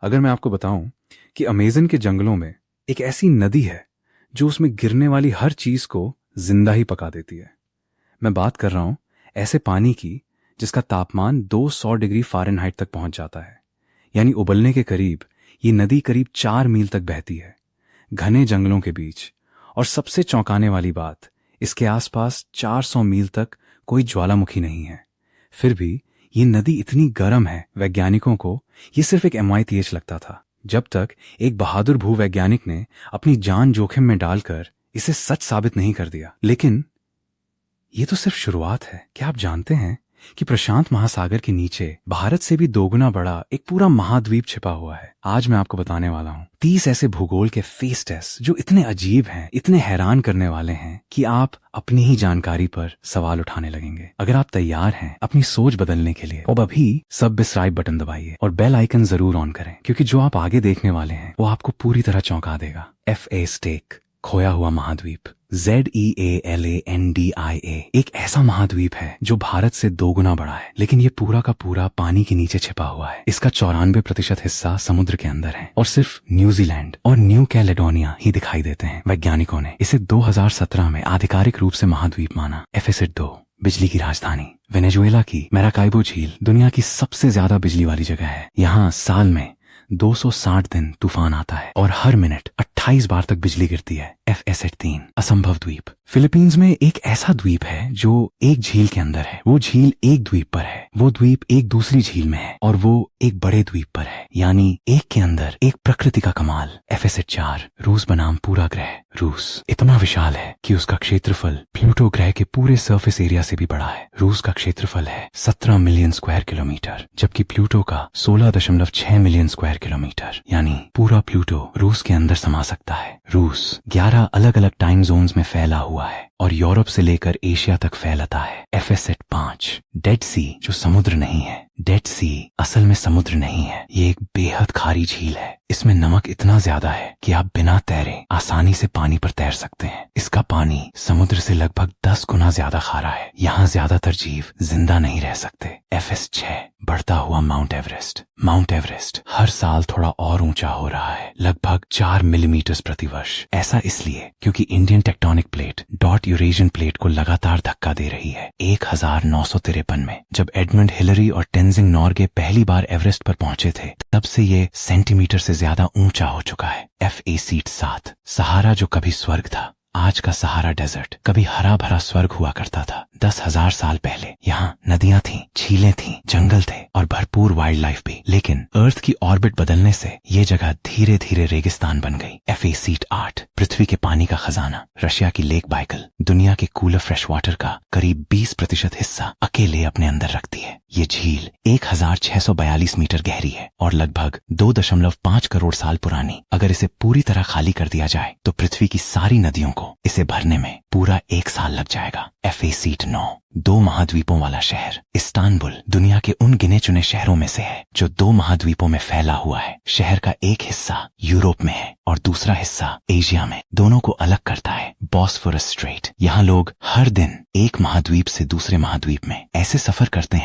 अगर मैं आपको बताऊं कि अमेज़न के जंगलों में एक ऐसी नदी है जो उसमें गिरने वाली हर चीज को जिंदा ही पका देती है। मैं बात कर रहा हूं ऐसे पानी की जिसका तापमान 200 डिग्री फ़ारेनहाइट तक पहुंच जाता है, यानी उबलने के करीब। ये नदी करीब 4 मील तक बहती है, घने जंगलों के बीच। और सबसे चौंकाने वाली बात, इसके आसपास 400 मील तक कोई ज्वालामुखी नहीं है। फिर भी ये नदी इतनी गर्म है, वैज्ञानिकों को ये सिर्फ एक MITH लगता था, जब तक एक बहादुर भूवैज्ञानिक ने अपनी जान जोखिम में डालकर इसे सच साबित नहीं कर दिया। लेकिन ये तो सिर्फ शुरुआत है। क्या आप जानते हैं कि प्रशांत महासागर के नीचे भारत से भी दोगुना बड़ा एक पूरा महाद्वीप छिपा हुआ है? आज मैं आपको बताने वाला हूं 30 ऐसे भूगोल के फेस टेस्ट जो इतने अजीब हैं, इतने हैरान करने वाले हैं कि आप अपनी ही जानकारी पर सवाल उठाने लगेंगे। अगर आप तैयार हैं अपनी सोच बदलने के लिए, तो अभी सब्सक्राइब बटन दबाइए और बेल आइकन जरूर ऑन करें, क्योंकि जो आप आगे देखने वाले हैं वो आपको पूरी तरह चौंका देगा। FA स्टेक, खोया हुआ महाद्वीप। ZEALANDIA एक ऐसा महाद्वीप है जो भारत से दोगुना बड़ा है, लेकिन ये पूरा का पूरा पानी के नीचे छिपा हुआ है। इसका 94% हिस्सा समुद्र के अंदर है और सिर्फ न्यूजीलैंड और न्यू कैलेडोनिया ही दिखाई देते हैं। वैज्ञानिकों ने इसे 2017 में आधिकारिक रूप से महाद्वीप माना। FACID 2 बिजली की राजधानी। वेनेजुएला की मैराकाइबो झील दुनिया की सबसे ज्यादा बिजली वाली जगह है। यहाँ साल में 260 दिन तूफान आता है और हर मिनट 28 बार तक बिजली गिरती है। FACID 3 असंभव द्वीप। फिलीपींस में एक ऐसा द्वीप है जो एक झील के अंदर है। वो झील एक द्वीप पर है, वो द्वीप एक दूसरी झील में है और वो एक बड़े द्वीप पर है, यानी एक के अंदर एक प्रकृति का कमाल। FACID 4 रूस बनाम पूरा ग्रह। रूस इतना विशाल है कि उसका क्षेत्रफल प्लूटो ग्रह के पूरे सरफेस एरिया से भी बड़ा है। रूस का क्षेत्रफल है 17 मिलियन स्क्वायर किलोमीटर, जबकि प्लूटो का 16.6 मिलियन स्क्वायर किलोमीटर, यानी पूरा प्लूटो रूस के अंदर समा सकता है। रूस 11 अलग अलग टाइम जोन्स में फैला हुआ है और यूरोप से लेकर एशिया तक फैलता है। FACID 5 डेड सी, जो समुद्र नहीं है। डेड सी असल में समुद्र नहीं है, ये एक बेहद खारी झील है। इसमें नमक इतना ज्यादा है कि आप बिना तैरे आसानी से पानी पर तैर सकते हैं। इसका पानी समुद्र से लगभग 10 गुना ज्यादा खारा है। यहाँ ज्यादातर जीव जिंदा नहीं रह सकते। FACID 6 बढ़ता हुआ माउंट एवरेस्ट। माउंट एवरेस्ट हर साल थोड़ा और ऊंचा हो रहा है, लगभग 4 मिलीमीटर प्रति वर्ष। ऐसा इसलिए क्योंकि Indian tectonic plate dot Eurasian plate को लगातार धक्का दे रही है। 1953 में जब एडमंड हिलरी और टेंजिंग नॉर्गे पहली बार एवरेस्ट पर पहुंचे थे, तब से ये सेंटीमीटर से ज्यादा ऊंचा हो चुका है। FACID 7 सहारा, जो कभी स्वर्ग था, आज का सहारा डेजर्ट कभी हरा भरा स्वर्ग हुआ करता था। 10,000 साल पहले यहाँ नदियां थीं, झीलें थीं, जंगल थे और भरपूर वाइल्ड लाइफ भी। लेकिन अर्थ की ऑर्बिट बदलने से ये जगह धीरे धीरे रेगिस्तान बन गई। FACID 8 पृथ्वी के पानी का खजाना। रशिया की लेक बाइकल दुनिया के कूलर फ्रेश वाटर का करीब 20% हिस्सा अकेले अपने अंदर रखती है। ये झील 1642 मीटर गहरी है और लगभग 2.5 करोड़ साल पुरानी। अगर इसे पूरी तरह खाली कर दिया जाए तो पृथ्वी की सारी नदियों को इसे भरने में पूरा 1 साल लग जाएगा। FACID 9 2 महाद्वीपों वाला शहर। इस्तांबुल दुनिया के उन गिने चुने शहरों में से है जो 2 महाद्वीपों में फैला हुआ है। शहर का एक हिस्सा यूरोप में है और दूसरा हिस्सा एशिया में। दोनों को अलग करता है बॉस्फोरस स्ट्रेट। यहाँ लोग हर दिन एक महाद्वीप से दूसरे महाद्वीप में ऐसे सफर करते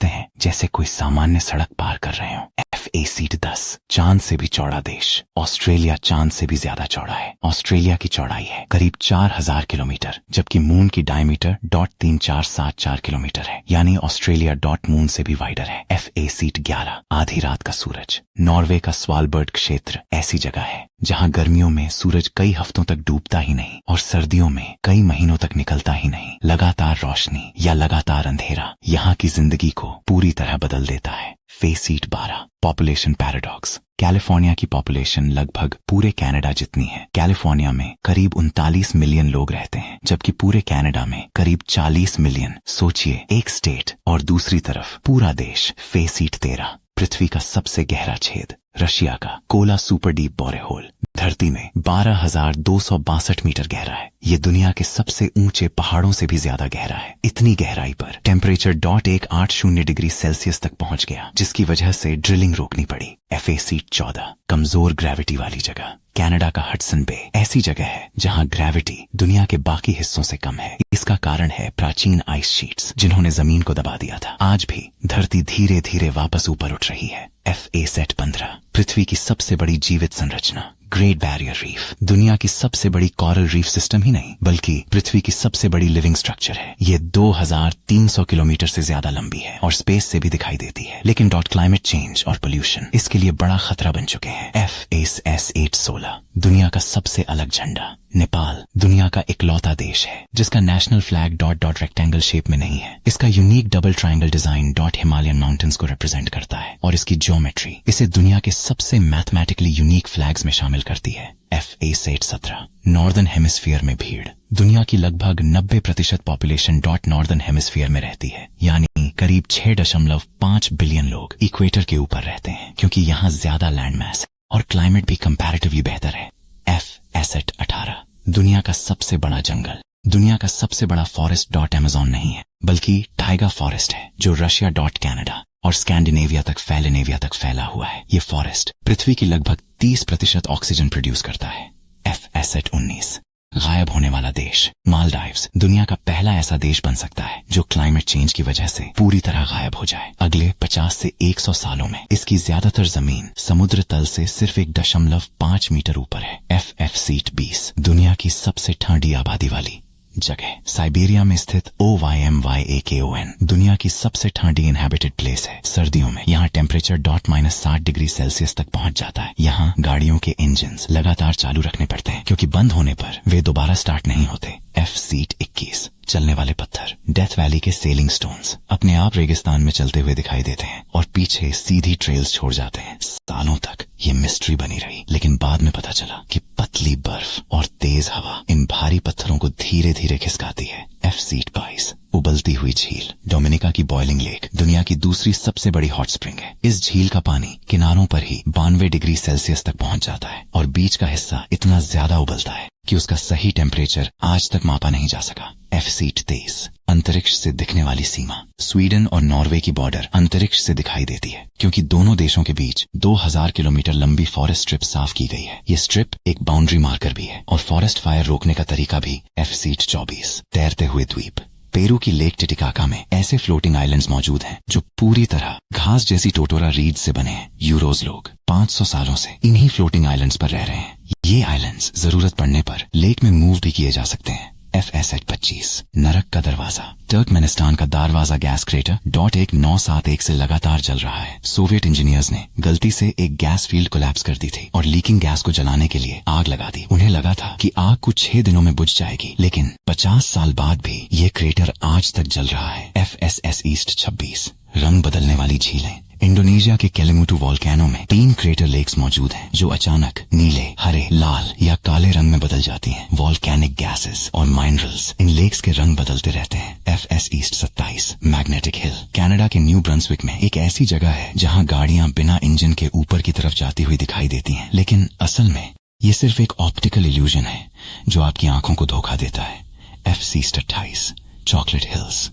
हैं जैसे कोई सामान्य सड़क पार कर रहे हो। FACID 10 चांद से भी चौड़ा देश। ऑस्ट्रेलिया चांद से भी ज्यादा चौड़ा है। ऑस्ट्रेलिया की चौड़ाई है करीब 4000 किलोमीटर, जबकि मून की डायमीटर 3474 किलोमीटर है, यानी ऑस्ट्रेलिया डॉट मून से भी वाइडर है। FACID 11 आधी रात का सूरज। नॉर्वे का स्वालबर्ड क्षेत्र ऐसी जगह है जहां गर्मियों में सूरज कई हफ्तों तक डूबता ही नहीं और सर्दियों में कई महीनों तक निकलता ही नहीं। लगातार रोशनी या लगातार अंधेरा यहाँ की जिंदगी को पूरी तरह बदल देता है। FACID 12 population paradox. कैलिफोर्निया की पॉपुलेशन लगभग पूरे कनाडा जितनी है। कैलिफोर्निया में करीब 39 मिलियन लोग रहते हैं, जबकि पूरे कनाडा में करीब 40 मिलियन। सोचिए, एक स्टेट और दूसरी तरफ पूरा देश। FACID 13 पृथ्वी का सबसे गहरा छेद। रशिया का कोला सुपर डीप बोरेहोल धरती में 12,262 मीटर गहरा है। ये दुनिया के सबसे ऊंचे पहाड़ों से भी ज्यादा गहरा है। इतनी गहराई पर टेम्परेचर 180 डिग्री सेल्सियस तक पहुंच गया, जिसकी वजह से ड्रिलिंग रोकनी पड़ी। FACID 14 कमजोर ग्रेविटी वाली जगह। कनाडा का हडसन बे ऐसी जगह है जहां ग्रेविटी दुनिया के बाकी हिस्सों से कम है। इसका कारण है प्राचीन आइस शीट्स जिन्होंने जमीन को दबा दिया था। आज भी धरती धीरे धीरे वापस ऊपर उठ रही है। FASET 15 पृथ्वी की सबसे बड़ी जीवित संरचना ग्रेट बैरियर रीफ दुनिया की सबसे बड़ी कोरल रीफ सिस्टम ही नहीं बल्कि पृथ्वी की सबसे बड़ी लिविंग स्ट्रक्चर है। ये 2300 किलोमीटर से ज्यादा लंबी है और स्पेस से भी दिखाई देती है, लेकिन क्लाइमेट चेंज और पोल्यूशन इसके लिए बड़ा खतरा बन चुके हैं। FAS 816 दुनिया का सबसे अलग झंडा। नेपाल दुनिया का इकलौता देश है जिसका नेशनल फ्लैग रेक्टेंगल शेप में नहीं है। इसका unique double triangle design Himalayan mountains को रिप्रेजेंट करता है और इसकी ज्योमेट्री इसे दुनिया के सबसे मैथमेटिकली यूनिक फ्लैग्स में शामिल करती है। FAS 817 नॉर्दर्न हेमिस्फीयर में भीड़ दुनिया की लगभग 90% पॉपुलेशन नॉर्दर्न हेमिस्फीयर में रहती है, यानी करीब 6.5 बिलियन लोग इक्वेटर के ऊपर रहते हैं क्योंकि यहाँ ज्यादा लैंड मैस और क्लाइमेट भी कंपैरेटिवली बेहतर है। FAS 18 दुनिया का सबसे बड़ा जंगल दुनिया का सबसे बड़ा फॉरेस्ट अमेज़न नहीं है बल्कि टाइगा फॉरेस्ट है जो रशिया कनाडा और स्कैंडिनेविया तक फैला हुआ है। ये फॉरेस्ट पृथ्वी की लगभग 30% ऑक्सीजन प्रोड्यूस करता है। FAS 19 गायब होने वाला देश मालदीव्स दुनिया का पहला ऐसा देश बन सकता है जो क्लाइमेट चेंज की वजह से पूरी तरह गायब हो जाए। अगले 50 से 100 सालों में इसकी ज्यादातर जमीन समुद्र तल से सिर्फ 1.5 मीटर ऊपर है। FAS 20 दुनिया की सबसे ठंडी आबादी वाली जगह साइबेरिया में स्थित OYMYAKON दुनिया की सबसे ठंडी इनहैबिटेड प्लेस है। सर्दियों में यहाँ टेम्परेचर -60 डिग्री सेल्सियस तक पहुंच जाता है। यहाँ गाड़ियों के इंजन्स लगातार चालू रखने पड़ते हैं क्योंकि बंद होने पर वे दोबारा स्टार्ट नहीं होते। FAS 21 चलने वाले पत्थर डेथ वैली के सेलिंग स्टोन्स अपने आप रेगिस्तान में चलते हुए दिखाई देते हैं और पीछे सीधी ट्रेल्स छोड़ जाते हैं। सालों तक ये मिस्ट्री बनी रही, लेकिन बाद में पता चला कि पतली बर्फ और तेज हवा इन भारी पत्थरों को धीरे धीरे खिसकाती है। FAS 22 उबलती हुई झील डोमिनिका की बॉइलिंग लेक दुनिया की दूसरी सबसे बड़ी हॉट स्प्रिंग है। इस झील का पानी किनारों पर ही 92 डिग्री सेल्सियस तक पहुंच जाता है और बीच का हिस्सा इतना ज्यादा उबलता है कि उसका सही टेम्परेचर आज तक मापा नहीं जा सका। FAS 23 अंतरिक्ष से दिखने वाली सीमा स्वीडन और नॉर्वे की बॉर्डर अंतरिक्ष से दिखाई देती है क्योंकि दोनों देशों के बीच 2000 किलोमीटर लंबी फॉरेस्ट स्ट्रिप साफ की गई है। ये स्ट्रिप एक बाउंड्री मार्कर भी है और फॉरेस्ट फायर रोकने का तरीका भी। FAS 24 तैरते हुए द्वीप पेरू की लेक टिटिकाका में ऐसे फ्लोटिंग आइलैंड्स मौजूद हैं जो पूरी तरह घास जैसी टोटोरा रीड से बने हैं। यूरोज लोग 500 सालों से इन्हीं फ्लोटिंग आइलैंड्स पर रह रहे हैं। ये आइलैंड्स जरूरत पड़ने पर लेक में मूव भी किए जा सकते हैं। FAS 25 नरक का दरवाजा तुर्कमेनिस्तान का दारवाजा गैस क्रेटर .1971 से लगातार जल रहा है। सोवियत इंजीनियर्स ने गलती से एक गैस फील्ड कोलैप्स कर दी थी और लीकिंग गैस को जलाने के लिए आग लगा दी। उन्हें लगा था कि आग कुछ 6 दिनों में बुझ जाएगी, लेकिन 50 साल बाद भी ये क्रेटर आज तक जल रहा है। FAS ईस्ट 26 रंग बदलने वाली झीलें इंडोनेशिया के केलिमुटू वोल्केनो में 3 क्रेटर लेक्स मौजूद हैं जो अचानक नीले, हरे, लाल या काले रंग में बदल जाती हैं। वोल्केनिक गैसेस और माइनरल्स इन लेक्स के रंग बदलते रहते हैं। FAS east 27 magnetic hill Canada के न्यू ब्रंसविक में एक ऐसी जगह है जहां गाड़ियां बिना इंजन के ऊपर की तरफ जाती हुई दिखाई देती हैं, लेकिन असल में ये सिर्फ एक ऑप्टिकल इल्यूजन है जो आपकी आंखों को धोखा देता है। FAS east 28 chocolate hills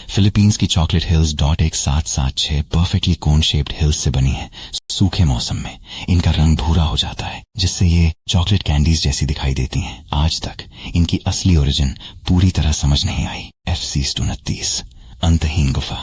Philippines की चॉकलेट हिल्स .1776 परफेक्टली कोन शेप्ड हिल्स से बनी है। सूखे मौसम में इनका रंग भूरा हो जाता है जिससे ये चॉकलेट कैंडीज जैसी दिखाई देती हैं। आज तक इनकी असली ओरिजिन पूरी तरह समझ नहीं आई। FAS 29 अंतहीन गुफा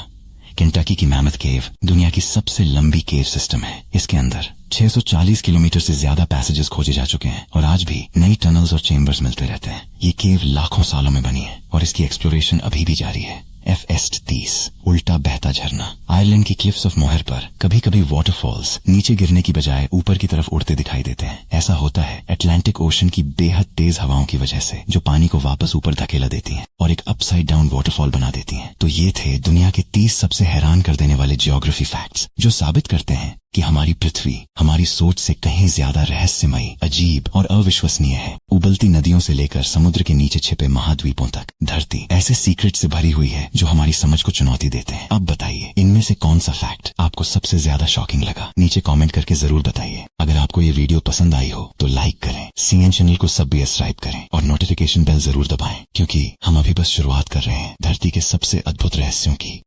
केंटकी की मैमथ केव दुनिया की सबसे लंबी केव सिस्टम है। इसके अंदर 640 किलोमीटर से ज्यादा पैसेजेस खोजे जा चुके हैं और आज भी नई टनल्स और चेम्बर्स मिलते रहते हैं। ये केव लाखों सालों में बनी है और इसकी एक्सप्लोरेशन अभी भी जारी है। FAS 30 उल्टा बहता झरना आयरलैंड की क्लिफ्स ऑफ मोहर पर कभी कभी वाटरफॉल्स नीचे गिरने की बजाय ऊपर की तरफ उड़ते दिखाई देते हैं। ऐसा होता है अटलांटिक ओशन की बेहद तेज हवाओं की वजह से जो पानी को वापस ऊपर धकेला देती हैं और एक अपसाइड डाउन वाटरफॉल बना देती हैं। तो ये थे दुनिया के 30 सबसे हैरान कर देने वाले जियोग्राफी फैक्ट्स जो साबित करते हैं कि हमारी पृथ्वी हमारी सोच से कहीं ज्यादा रहस्यमयी, अजीब और अविश्वसनीय है। उबलती नदियों से लेकर समुद्र के नीचे छिपे महाद्वीपों तक धरती ऐसे सीक्रेट से भरी हुई है जो हमारी समझ को चुनौती देते हैं। अब बताइए इनमें से कौन सा फैक्ट आपको सबसे ज्यादा शॉकिंग लगा? नीचे कमेंट करके जरूर बताइए। अगर आपको ये वीडियो पसंद आई हो तो लाइक करें, CN चैनल को सब्सक्राइब करें और नोटिफिकेशन बेल जरूर दबाएं क्योंकि हम अभी बस शुरुआत कर रहे हैं धरती के सबसे अद्भुत रहस्यों की।